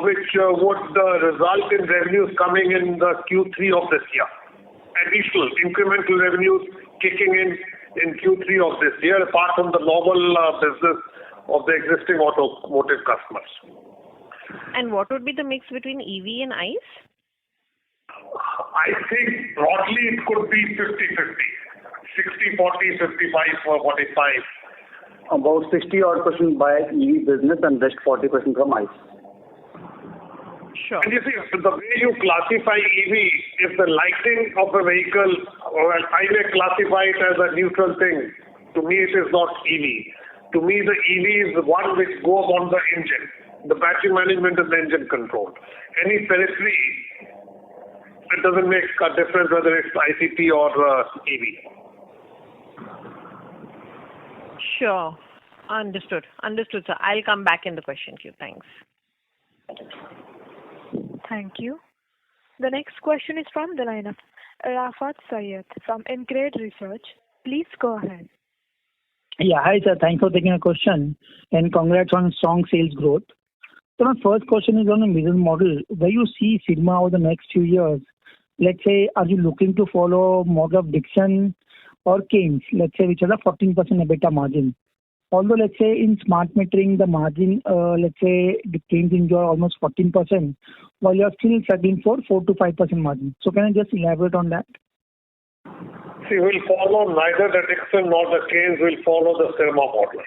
which would result in revenues coming in the Q3 of this year. Additional incremental revenues kicking in Q3 of this year, apart from the normal business of the existing automotive customers. And what would be the mix between EV and ICE? I think broadly it could be 50-50. 60-40, 55-45. About 60% by EV business and rest 40% from ICE. Sure. And you see, the way you classify EV, if the lighting of a vehicle, I may classify it as a neutral thing. To me, it is not EV. To me, the EV is the one which goes on the engine, the battery management and the engine control. Any periphery, it doesn't make a difference whether it's ICT or EV. Sure. Understood, sir. I'll come back in the question queue. Thanks. Thank you. The next question is from the line of Rafat Syed from InCred Research. Please go ahead. Yeah, hi sir. Thanks for taking a question and congrats on strong sales growth. So my first question is on the business model. Where you see Syrma over the next few years? Let's say, are you looking to follow model of Dixon or Keynes, let's say, which has a 14% EBITDA margin? Although, let's say, in smart metering, the margin, let's say, the Keynes enjoy almost 14%, while you're still settling for 4 to 5% margin. So can I just elaborate on that? See, we'll follow neither the Dixon nor the Keynes. We'll follow the Syrma model.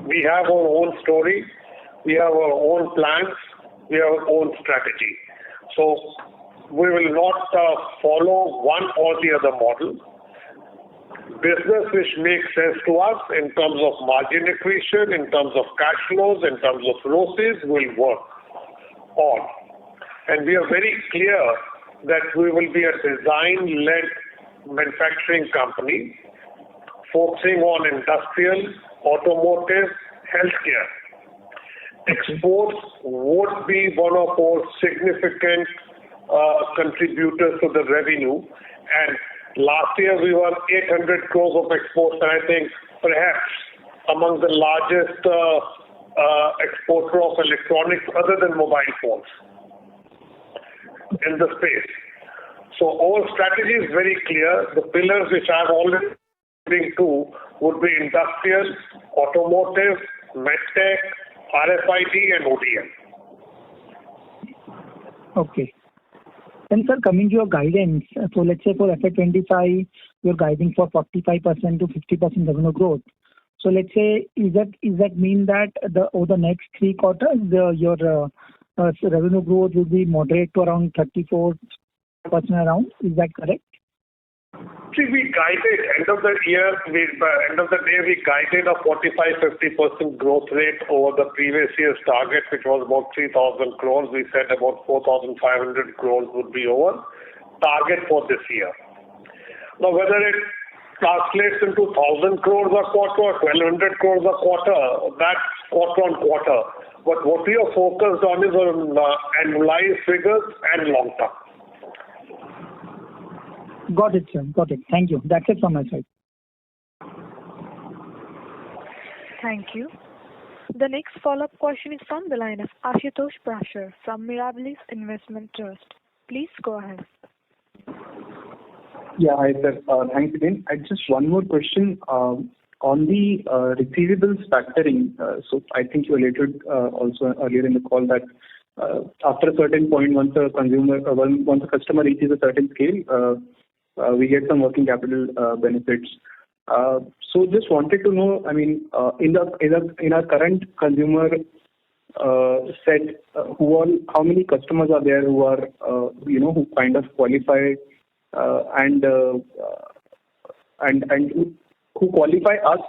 We have our own story. We have our own plans. We have our own strategy. So we will not follow one or the other model. business which makes sense to us in terms of margin accretion, in terms of cash flows, in terms of ROCEs, will work on. And we are very clear that we will be a design-led manufacturing company focusing on industrial, automotive, healthcare. Exports would be one of our significant contributors to the revenue. And last year we were 800 crores of exports, and I think perhaps among the largest exporter of electronics other than mobile phones in the space. So our strategy is very clear. The pillars which I've already been to would be industrial, automotive, medtech, RFID and ODM. Okay. And sir, coming to your guidance, so let's say for FY25, you're guiding for 45% to 50% revenue growth. So let's say, is that mean that over the next 3 quarters, your revenue growth will be moderate to around 34% around? Is that correct? See, we guided end of the day we guided a 45-50% growth rate over the previous year's target, which was about 3,000 crores. We said about 4,500 crores would be our target for this year. Now, whether it translates into 1,000 crores a quarter or 1,200 crores a quarter, that's quarter on quarter. But what we are focused on is on annualized figures and long term. Got it, sir. Got it. Thank you. That's it from my side. Thank you. The next follow-up question is from the line of Ashutosh Prashar from Mirabilis Investment Trust. Please go ahead. Yeah, hi sir. Thanks again. I just one more question on the receivables factoring. So I think you alluded also earlier in the call that after a certain point, once a customer reaches a certain scale, we get some working capital benefits. So just wanted to know, I mean, in our current consumer set, how many customers are there who are who kind of qualify and who qualify us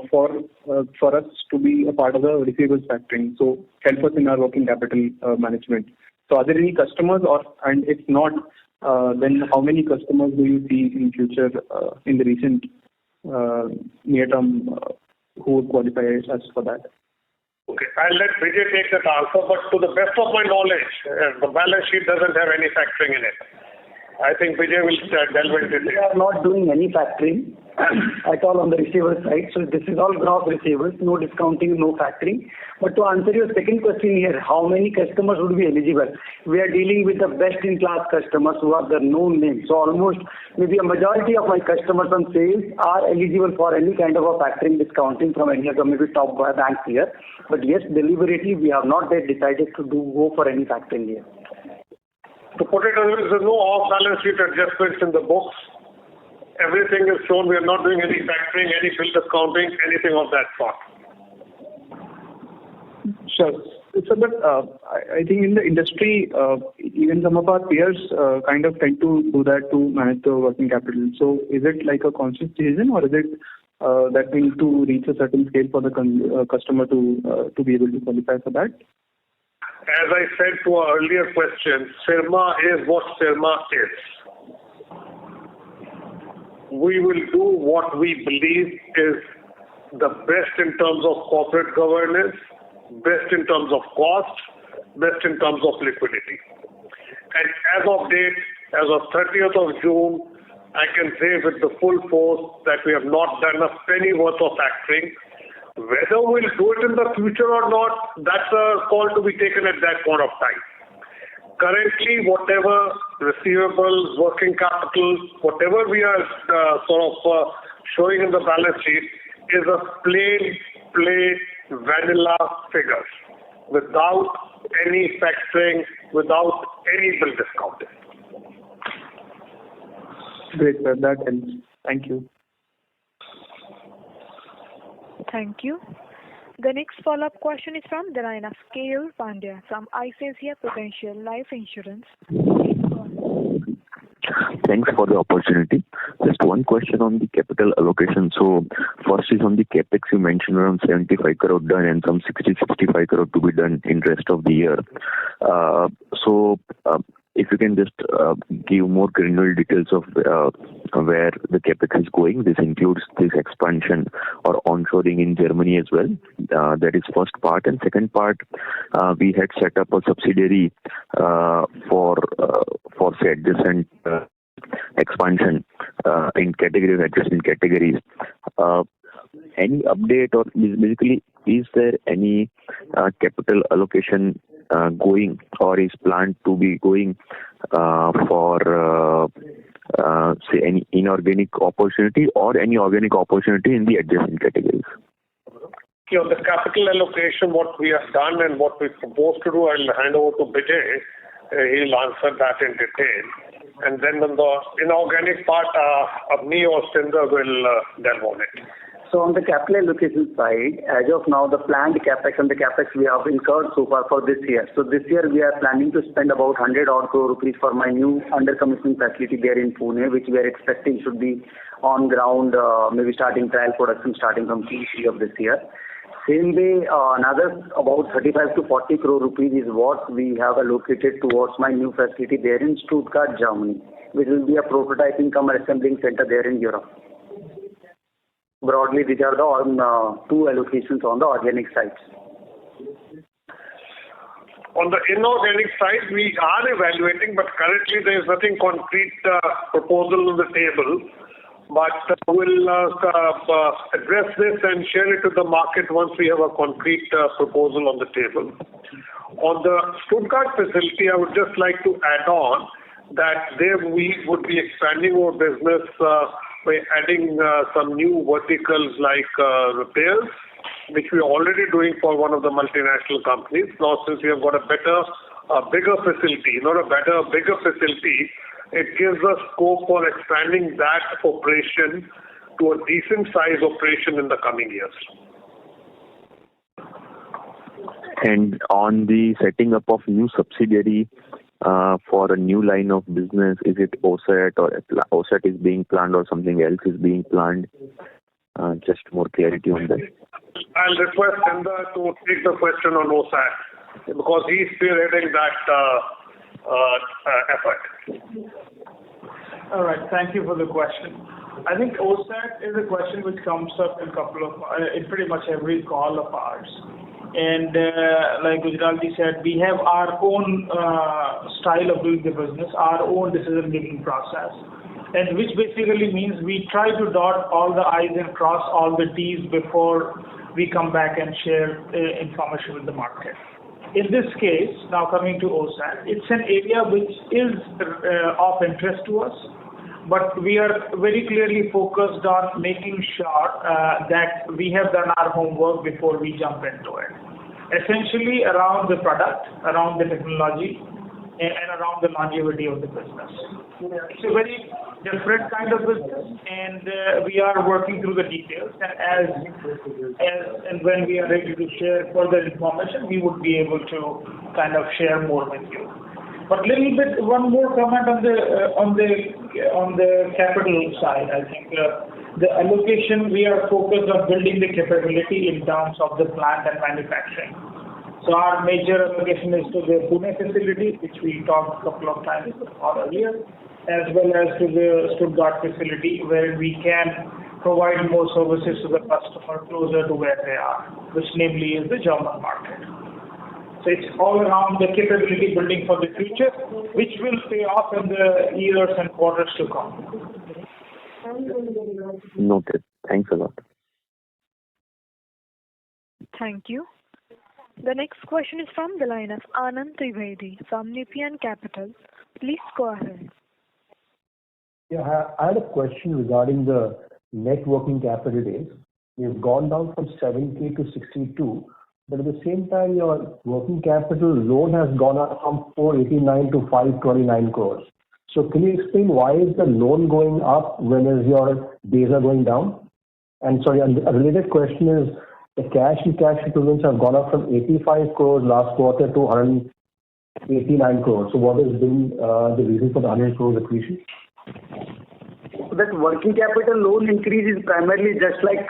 for us to be a part of the receivables factoring, so help us in our working capital management. So are there any customers, and if not, then how many customers do you see in future in the recent near term who would qualify us for that? Okay, I'll let Vijay take that answer, but to the best of my knowledge, the balance sheet doesn't have any factoring in it. I think Vijay will delve into it. We are not doing any factoring at all on the receivables side. So this is all gross receivables, no discounting, no factoring. But to answer your second question here, how many customers would be eligible? We are dealing with the best-in-class customers who are the known names. So almost maybe a majority of my customers on sales are eligible for any kind of a factoring discounting from any of the maybe top banks here. But yes, deliberately we have not yet decided to go for any factoring here. To put it otherwise, there's no off-balance sheet adjustments in the books. Everything is shown. We are not doing any factoring, any bill discounting, anything of that sort. Sure. So, but I think in the industry, even some of our peers kind of tend to do that to manage the working capital. So is it like a conscious decision, or is it that we need to reach a certain scale for the customer to be able to qualify for that? As I said to our earlier question, Syrma is what Syrma is. We will do what we believe is the best in terms of corporate governance, best in terms of cost, best in terms of liquidity. And as of date, as of 30th of June, I can say with the full force that we have not done a penny worth of factoring. Whether we'll do it in the future or not, that's a call to be taken at that point of time. Currently, whatever receivables, working capital, whatever we are showing in the balance sheet is a plain vanilla figures without any factoring, without any bill discounting. Great, sir. That helps. Thank you. Thank you. The next follow-up question is from the line of Keyur Pandya from ICICI Prudential Life Insurance. Thanks for the opportunity. Just one question on the capital allocation. So first is on the CapEx. You mentioned around 75 crore done and some 65 crore to be done in rest of the year. If you can just give more granular details of where the CapEx is going. This includes this expansion or onshoring in Germany as well. That is first part. And second part, we had set up a subsidiary for say adjacent expansion in categories, adjacent categories. Any update or basically is there any capital allocation going or is planned to be going for say any inorganic opportunity or any organic opportunity in the adjacent categories? The capital allocation, what we have done and what we propose to do, I'll hand over to Bijay. He'll answer that in detail. And then on the inorganic part, me or Sindar will delve on it. So on the capital allocation side, as of now, the planned capex and the capex we have incurred so far for this year. So this year we are planning to spend about 100 odd crore rupees for my new under commissioning facility there in Pune, which we are expecting should be on ground, maybe starting trial production starting from Q3 of this year. Same way, another about 35 to 40 crore rupees is what we have allocated towards my new facility there in Stuttgart, Germany, which will be a prototyping cum assembling center there in Europe. Broadly, these are the two allocations on the organic side. On the inorganic side, we are evaluating, but currently there is nothing concrete proposal on the table. But we'll address this and share it to the market once we have a concrete proposal on the table. On the Stuttgart facility, I would just like to add on that there we would be expanding our business by adding some new verticals like repairs, which we are already doing for one of the multinational companies. Now, since we have got a bigger facility, it gives us scope for expanding that operation to a decent size operation in the coming years. And on the setting up of new subsidiary for a new line of business, is it OSAT or OSAT is being planned or something else is being planned? Just more clarity on that. I'll request Sindar to take the question on OSAT because he's spearheading that effort. All right. Thank you for the question. I think OSAT is a question which comes up in pretty much every call of ours. And like Gujarati said, we have our own style of doing the business, our own decision-making process, and which basically means we try to dot all the I's and cross all the T's before we come back and share information with the market. In this case, now coming to OSAT, it's an area which is of interest to us, but we are very clearly focused on making sure that we have done our homework before we jump into it. Essentially around the product, around the technology, and around the longevity of the business. It's a very different kind of business, and we are working through the details. And when we are ready to share further information, we would be able to kind of share more with you. But one more comment on the capital side. I think the allocation, we are focused on building the capability in terms of the plant and manufacturing. So our major allocation is to the Pune facility, which we talked a couple of times earlier, as well as to the Stuttgart facility, where we can provide more services to the customer closer to where they are, which namely is the German market. So it's all around the capability building for the future, which will pay off in the years and quarters to come. Noted. Thanks a lot. Thank you. The next question is from the line of Anand Trivedi from Nepean Capital. Please go ahead. Yeah, I had a question regarding the net working capital days. You've gone down from 70 to 62, but at the same time, your working capital loan has gone up from 489 to 529 crores. So can you explain why is the loan going up when your days are going down? And sorry, a related question is, the cash and cash equivalents have gone up from 85 crores last quarter to 89 crores. So what has been the reason for the 100 crores accretion? That working capital loan increase is primarily just like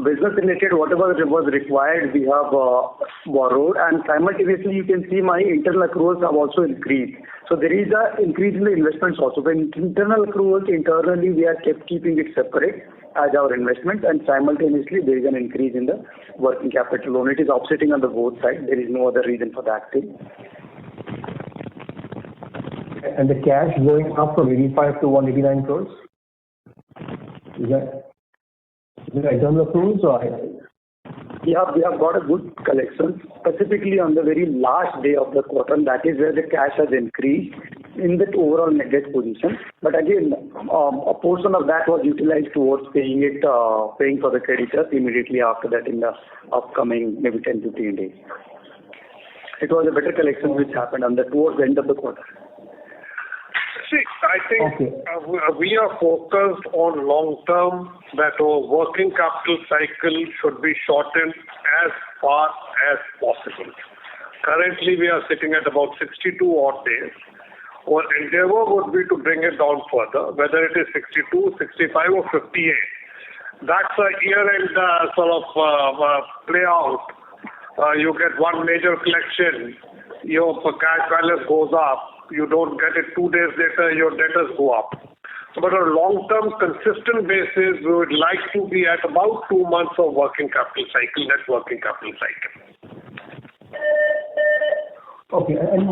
business related, whatever was required, we have borrowed, and simultaneously you can see my internal accruals have also increased. So there is an increase in the investments also. When internal accruals, internally we are keeping it separate as our investment, and simultaneously there is an increase in the working capital loan. It is offsetting on the both sides. There is no other reason for that thing. And the cash going up from 85 to 189 crores? Is that internal accruals or? We have got a good collection, specifically on the very last day of the quarter, and that is where the cash has increased in the overall net debt position. But again, a portion of that was utilized towards paying for the creditors immediately after that in the upcoming maybe 10-15 days. It was a better collection which happened towards the end of the quarter. See, I think we are focused on long term that our working capital cycle should be shortened as far as possible. Currently, we are sitting at about 62 odd days. Our endeavor would be to bring it down further, whether it is 62, 65 or 58. That's a year-end sort of play out. You get one major collection, your cash balance goes up. You don't get it 2 days later, your debtors go up. But on a long-term, consistent basis, we would like to be at about 2 months of working capital cycle, net working capital cycle. Okay, and